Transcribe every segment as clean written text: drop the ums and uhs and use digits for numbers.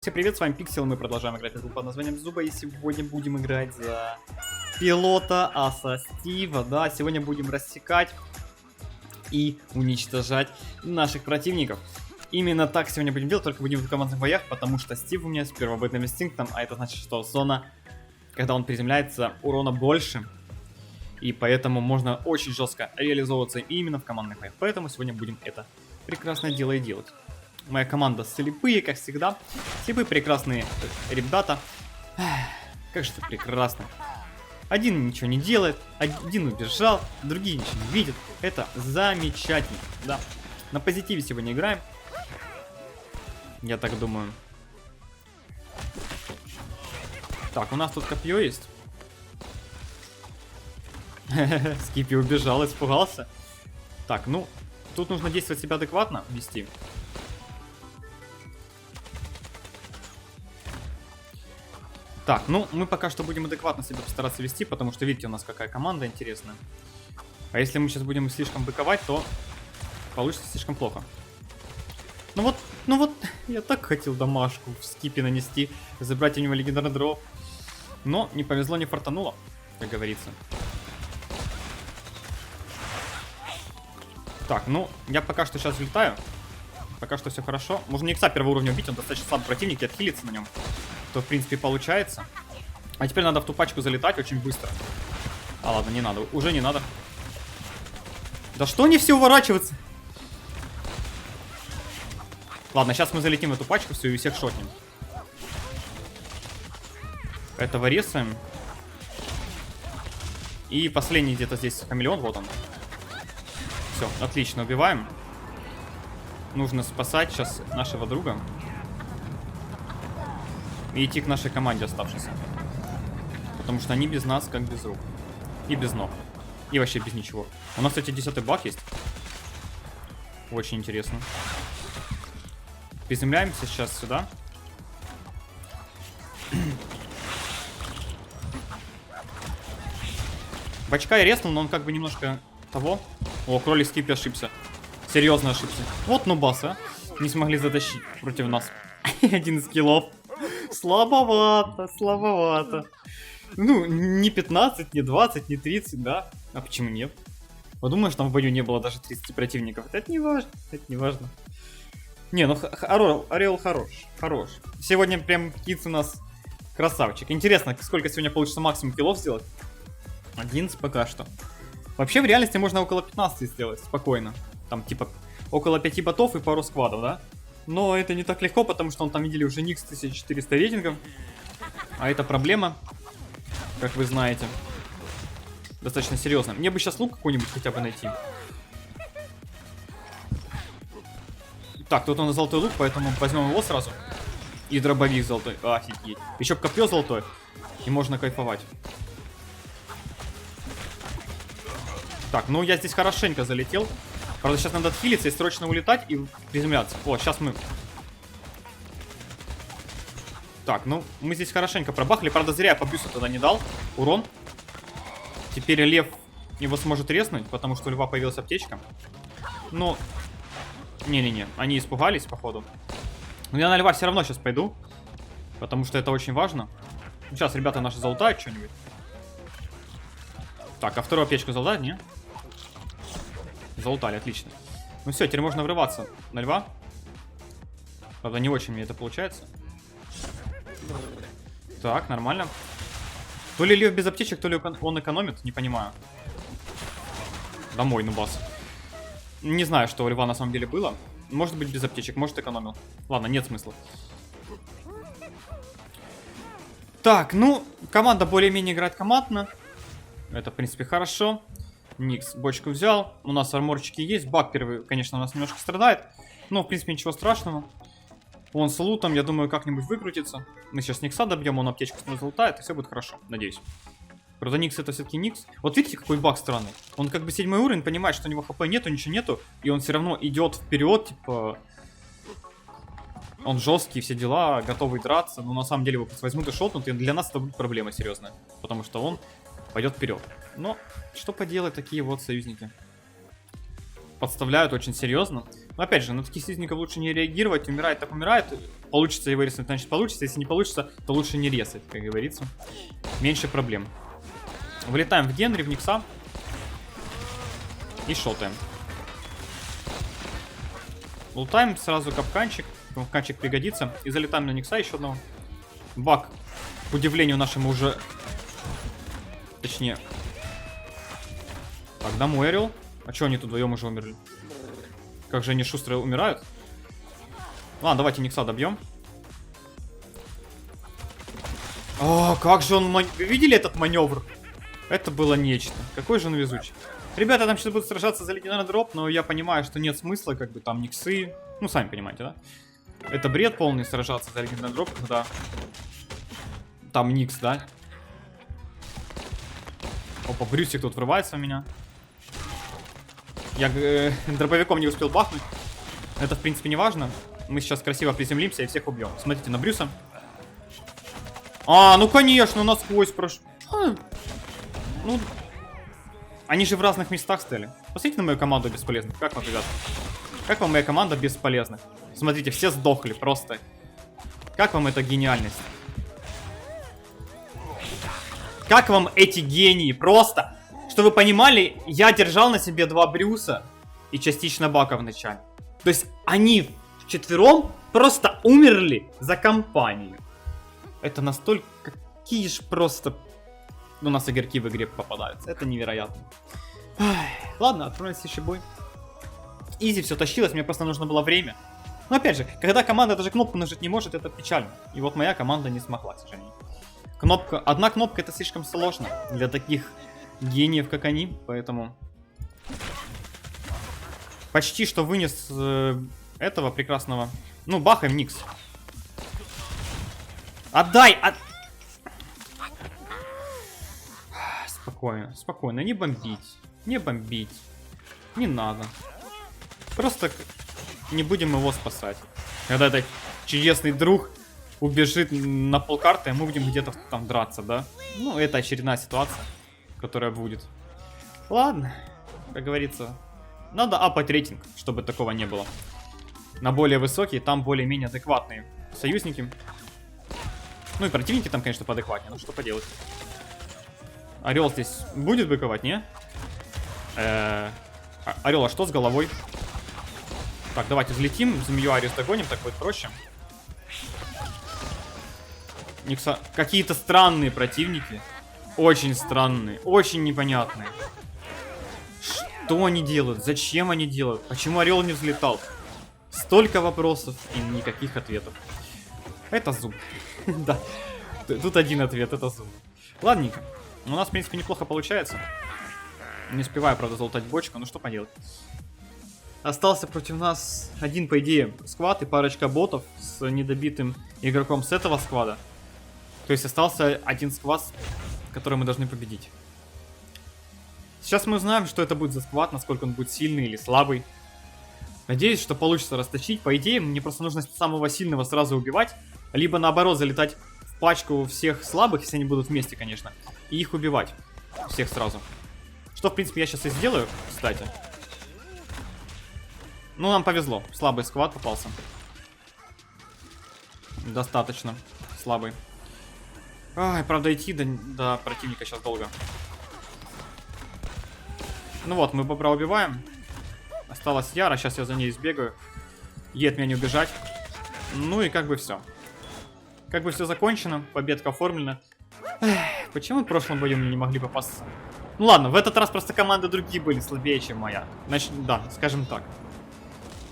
Всем привет, с вами Пиксел, мы продолжаем играть в игру под названием Зуба, и сегодня будем играть за пилота Аса Стива, да, сегодня будем рассекать и уничтожать наших противников. Именно так сегодня будем делать, только будем в командных боях, потому что Стив у меня с первобытным инстинктом, а это значит, что зона, когда он приземляется, урона больше, и поэтому можно очень жестко реализовываться именно в командных боях, поэтому сегодня будем это прекрасное дело и делать. Моя команда слепые, как всегда. Слепые прекрасные ребята. Как же это прекрасно. Один ничего не делает, один убежал, другие ничего не видят. Это замечательно, да. На позитиве сегодня играем. Я так думаю. Так, у нас тут копье есть. Скипи убежал, испугался. Так, ну, тут нужно действовать себя адекватно, вести. Так, ну, мы пока что будем адекватно себя постараться вести, потому что, видите, у нас какая команда интересная. А если мы сейчас будем слишком быковать, то получится слишком плохо. Ну вот, я так хотел домашку в скипе нанести, забрать у него легендарный дроп. Но не повезло, не фартануло, как говорится. Так, ну, я пока что сейчас влетаю. Пока что все хорошо. Можно Никса первого уровня убить, он достаточно слабый противник, и отхилиться на нем. То, в принципе, получается. А теперь надо в ту пачку залетать очень быстро. А, ладно, не надо. Уже не надо. Да что не все уворачиваться? Ладно, сейчас мы залетим в эту пачку, все, и всех шотнем. Этого резаем. И последний где-то здесь хамелеон, вот он. Все, отлично, убиваем. Нужно спасать сейчас нашего друга. И идти к нашей команде оставшейся. Потому что они без нас как без рук. И без ног. И вообще без ничего. У нас, кстати, 10-й баг есть. Очень интересно. Приземляемся сейчас сюда. Бачка я резнул, но он как бы немножко того. О, кролик Скипи ошибся. Серьезно ошибся. Вот нубас, а. Не смогли затащить против нас. Один из киллов. Слабовато, слабовато. Ну, не 15, не 20, не 30, да? А почему нет? Подумаешь, там в бою не было даже 30 противников. Это не важно, это не важно. Не, ну Орел хорош, хорош. Сегодня прям Китс у нас красавчик. Интересно, сколько сегодня получится максимум киллов сделать? 11 пока что. Вообще в реальности можно около 15 сделать, спокойно. Там типа около 5 ботов и пару сквадов, да? Но это не так легко, потому что он там, видели, уже Никс 1400 рейтингов. А это проблема, как вы знаете. Достаточно серьезно. Мне бы сейчас лук какой-нибудь хотя бы найти. Так, тут у нас золотой лук, поэтому возьмем его сразу. И дробовик золотой. Офигеть. Еще копье золотое. И можно кайфовать. Так, ну я здесь хорошенько залетел. Правда, сейчас надо отхилиться и срочно улетать и приземляться. О, сейчас мы... Так, ну, мы здесь хорошенько пробахали. Правда, зря я по бюсту тогда не дал. Урон. Теперь лев его сможет резнуть, потому что у льва появилась аптечка. Но... Не-не-не, они испугались, походу. Но я на льва все равно сейчас пойду. Потому что это очень важно. Сейчас ребята наши залутают что-нибудь. Так, а вторую аптечку залутают, не? Залутали, отлично. Ну все, теперь можно врываться на льва. Правда, не очень мне это получается. Так, нормально. То ли лев без аптечек, то ли он экономит, не понимаю. Домой, нубас. Не знаю, что у льва на самом деле было. Может быть без аптечек, может экономил. Ладно, нет смысла. Так, ну, команда более-менее играет командно. Это, в принципе, хорошо. Никс бочку взял. У нас арморчики есть. Баг первый, конечно, у нас немножко страдает. Но, в принципе, ничего страшного. Он с лутом, я думаю, как-нибудь выкрутится. Мы сейчас Никса добьем, он аптечку снова залутает, и все будет хорошо, надеюсь. Правда, Никс это все-таки Никс. Вот видите, какой баг странный. Он как бы 7 уровень, понимает, что у него хп нету, ничего нету. И он все равно идет вперед, типа... Он жесткий, все дела, готовый драться. Но на самом деле его возьмут и шотнут, и для нас это будет проблема серьезная. Потому что он пойдет вперед. Но что поделать, такие вот союзники. Подставляют очень серьезно. Но опять же, на таких слизняков лучше не реагировать. Умирает так умирает. Получится его резать, значит получится. Если не получится, то лучше не резать, как говорится. Меньше проблем. Вылетаем в Генри, в Никса. И шотаем. Лутаем сразу капканчик. Капканчик пригодится. И залетаем на Никса еще одного. Бак, к удивлению нашему, уже... Точнее... Так, домой Орел. А чё они тут вдвоем уже умерли? Как же они шустро умирают? Ладно, давайте Никса добьем. О, как же он... Вы видели этот маневр? Это было нечто. Какой же он везучий. Ребята там сейчас будут сражаться за легендарный дроп, но я понимаю, что нет смысла, как бы там Никсы. Ну, сами понимаете, да? Это бред полный сражаться за легендарный дроп, когда... Там Никс, да? Опа, Брюсик тут врывается в меня. Я дробовиком не успел бахнуть. Это, в принципе, не важно. Мы сейчас красиво приземлимся и всех убьем. Смотрите на Брюса. А, ну конечно, насквозь прошел. Ну... Они же в разных местах стояли. Посмотрите на мою команду бесполезных. Как вам, ребята? Как вам моя команда бесполезных? Смотрите, все сдохли просто. Как вам эта гениальность? Как вам эти гении? Просто, что вы понимали, я держал на себе 2 Брюса и частично Бака в начале. То есть они вчетвером просто умерли за компанию. Это настолько... Какие же просто... У нас игроки в игре попадаются. Это невероятно. Ладно, отправимся в следующий бой. Изи все тащилось, мне просто нужно было время. Но опять же, когда команда даже кнопку нажать не может, это печально. И вот моя команда не смогла, к сожалению. Одна кнопка это слишком сложно для таких гениев, как они, поэтому... Почти что вынес этого прекрасного... Ну, бахаем Никс. Отдай! Спокойно, спокойно, не бомбить. Не бомбить. Не надо. Просто не будем его спасать. Когда этот чудесный друг убежит на полкарты, а мы будем где-то там драться, да? Ну, это очередная ситуация, которая будет. Ладно, как говорится, надо апать рейтинг, чтобы такого не было. На более высокие, там более-менее адекватные союзники. Ну и противники там, конечно, поадекватнее, но что поделать. Орел здесь будет быковать, не? Орел, а что с головой? Так, давайте взлетим, змею Арис догоним, так будет проще. Никса... Какие-то странные противники. Очень странные, очень непонятные. Что они делают? Зачем они делают? Почему Орел не взлетал? Столько вопросов и никаких ответов. Это зуб. Да. Тут один ответ, это зуб. Ладненько. У нас, в принципе, неплохо получается. Не успеваю, правда, залутать бочку, ну что поделать. Остался против нас один, по идее, сквад и парочка ботов с недобитым игроком с этого сквада. То есть остался один сквад, который мы должны победить. Сейчас мы узнаем, что это будет за сквад, насколько он будет сильный или слабый. Надеюсь, что получится растащить. По идее, мне просто нужно самого сильного сразу убивать, либо наоборот залетать в пачку всех слабых, если они будут вместе, конечно, и их убивать. Всех сразу. Что, в принципе, я сейчас и сделаю, кстати. Ну, нам повезло. Слабый сквад попался. Достаточно слабый. Ай, правда, идти до противника сейчас долго. Ну вот, мы бобра убиваем. Осталась Яра, сейчас я за ней сбегаю. Ей от меня не убежать. Ну и как бы все. Как бы все закончено, победка оформлена. Эх, почему в прошлом бою мы не могли попасться? Ну ладно, в этот раз просто команды другие были слабее, чем моя. Значит, да, скажем так.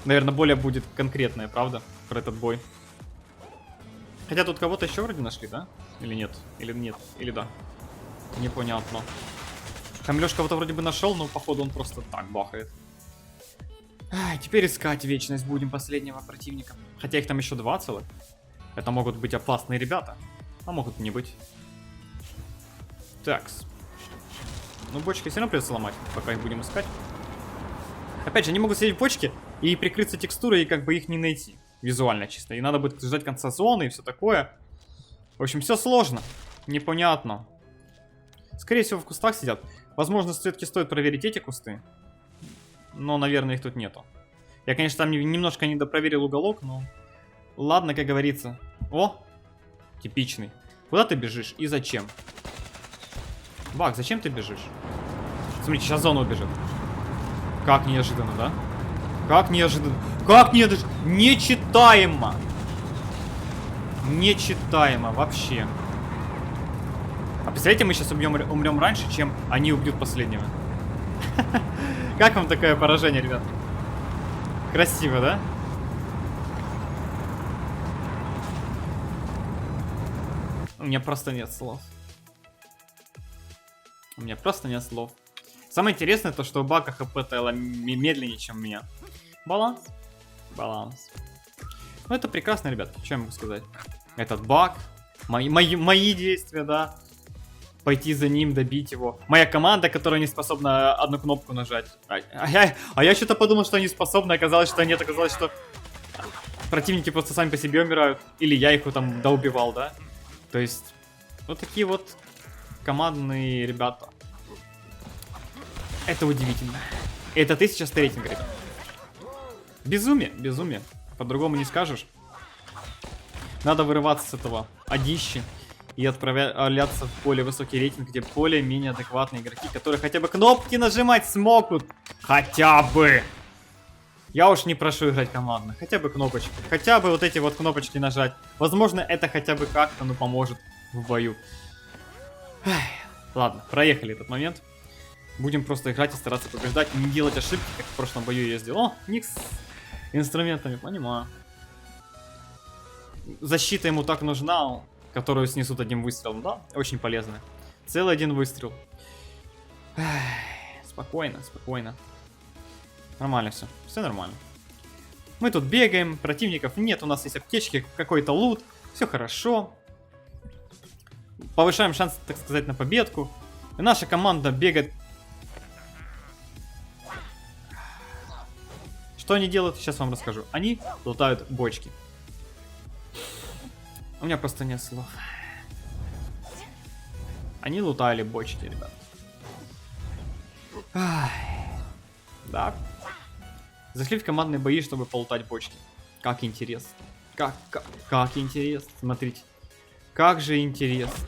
Наверное, более будет конкретная, правда, про этот бой. Хотя тут кого-то еще вроде нашли, да? Или нет? Или нет? Или да? Непонятно. Камилёш кого-то вроде бы нашел, но походу он просто так бахает. Ай, теперь искать вечность будем последнего противника. Хотя их там еще 2 целых. Это могут быть опасные ребята. А могут не быть. Такс. Ну, бочки все равно придется ломать, пока их будем искать. Опять же, они могут сидеть в бочке и прикрыться текстурой, и как бы их не найти. Визуально чисто. И надо будет ждать конца зоны и все такое. В общем, все сложно. Непонятно. Скорее всего, в кустах сидят. Возможно, все-таки стоит проверить эти кусты. Но, наверное, их тут нету. Я, конечно, там немножко недопроверил уголок, но... Ладно, как говорится. О! Типичный. Куда ты бежишь и зачем? Бак, зачем ты бежишь? Смотрите, сейчас зона убежит. Как неожиданно, да? Как неожиданно. Как неожиданно. Нечитаемо. Нечитаемо вообще. А представляете, мы сейчас умрем раньше, чем они убьют последнего. Как вам такое поражение, ребят? Красиво, да? У меня просто нет слов. У меня просто нет слов. Самое интересное то, что у Бака ХП Тайла медленнее, чем у меня. Баланс. Баланс. Ну это прекрасно, ребят. Что я могу сказать? Этот Бак. Мои действия, да. Пойти за ним, добить его. Моя команда, которая не способна одну кнопку нажать. А я что-то подумал, что они способны. Оказалось, что нет. Оказалось, что противники просто сами по себе умирают. Или я их там доубивал, да? То есть, вот такие вот командные ребята. Это удивительно. Это 1000 рейтинг, ребят. Безумие, безумие. По-другому не скажешь. Надо вырываться с этого одищи и отправляться в более высокий рейтинг, где более-менее адекватные игроки, которые хотя бы кнопки нажимать смогут. Хотя бы. Я уж не прошу играть командно. Хотя бы кнопочки. Хотя бы вот эти вот кнопочки нажать. Возможно, это хотя бы как-то, ну, поможет в бою. Ладно, проехали этот момент. Будем просто играть и стараться побеждать, не делать ошибки, как в прошлом бою я сделал. О, Никс с инструментами, понимаю. Защита ему так нужна, которую снесут одним выстрелом, да? Очень полезно. Целый один выстрел. Спокойно, спокойно. Нормально все, все нормально. Мы тут бегаем, противников нет, у нас есть аптечки, какой-то лут, все хорошо. Повышаем шанс, так сказать, на победку. И наша команда бегает. Что они делают, сейчас вам расскажу. Они лутают бочки. У меня просто нет слов. Они лутали бочки, ребят. Да. Зашли в командные бои, чтобы полутать бочки. Как интересно. Как интересно. Смотрите. Как же интересно.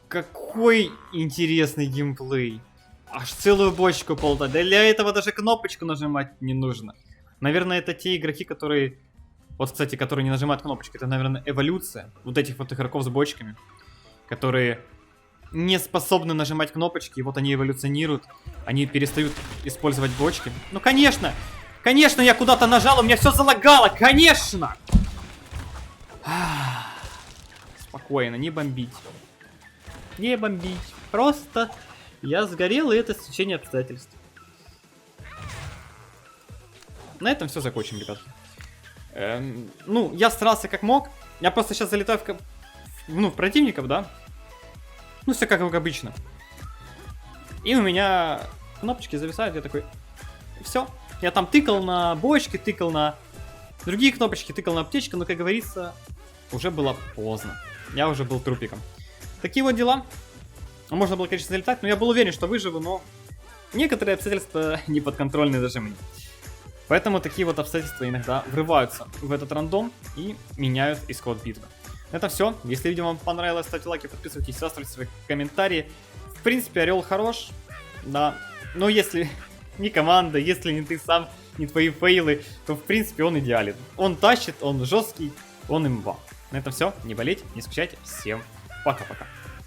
Какой интересный геймплей. Аж целую бочку полутать. Для этого даже кнопочку нажимать не нужно. Наверное, это те игроки, которые... Вот, кстати, которые не нажимают кнопочки. Это, наверное, эволюция вот этих вот игроков с бочками. Которые не способны нажимать кнопочки. И вот они эволюционируют. Они перестают использовать бочки. Ну, конечно! Конечно, я куда-то нажал, у меня все залагало! Конечно! Спокойно, не бомбить. Не бомбить. Просто я сгорел, и это стечение обстоятельств. На этом все закончим, ребят. Ну, я старался как мог. Я просто сейчас залетаю в противников, да? Ну, все как обычно. И у меня кнопочки зависают, я такой... Все. Я там тыкал на бочки, тыкал на другие кнопочки, тыкал на аптечку, но, как говорится, уже было поздно. Я уже был трупиком. Такие вот дела. Можно было, конечно, залетать, но я был уверен, что выживу, но некоторые обстоятельства не подконтрольны даже мне. Поэтому такие вот обстоятельства иногда врываются в этот рандом и меняют исход битвы. Это все. Если видео вам понравилось, ставьте лайки, подписывайтесь, оставляйте свои комментарии. В принципе, Орел хорош, да. Но если не команда, если не ты сам, не твои фейлы, то в принципе он идеален. Он тащит, он жесткий, он имба. На этом все. Не болейте, не скучайте. Всем пока-пока.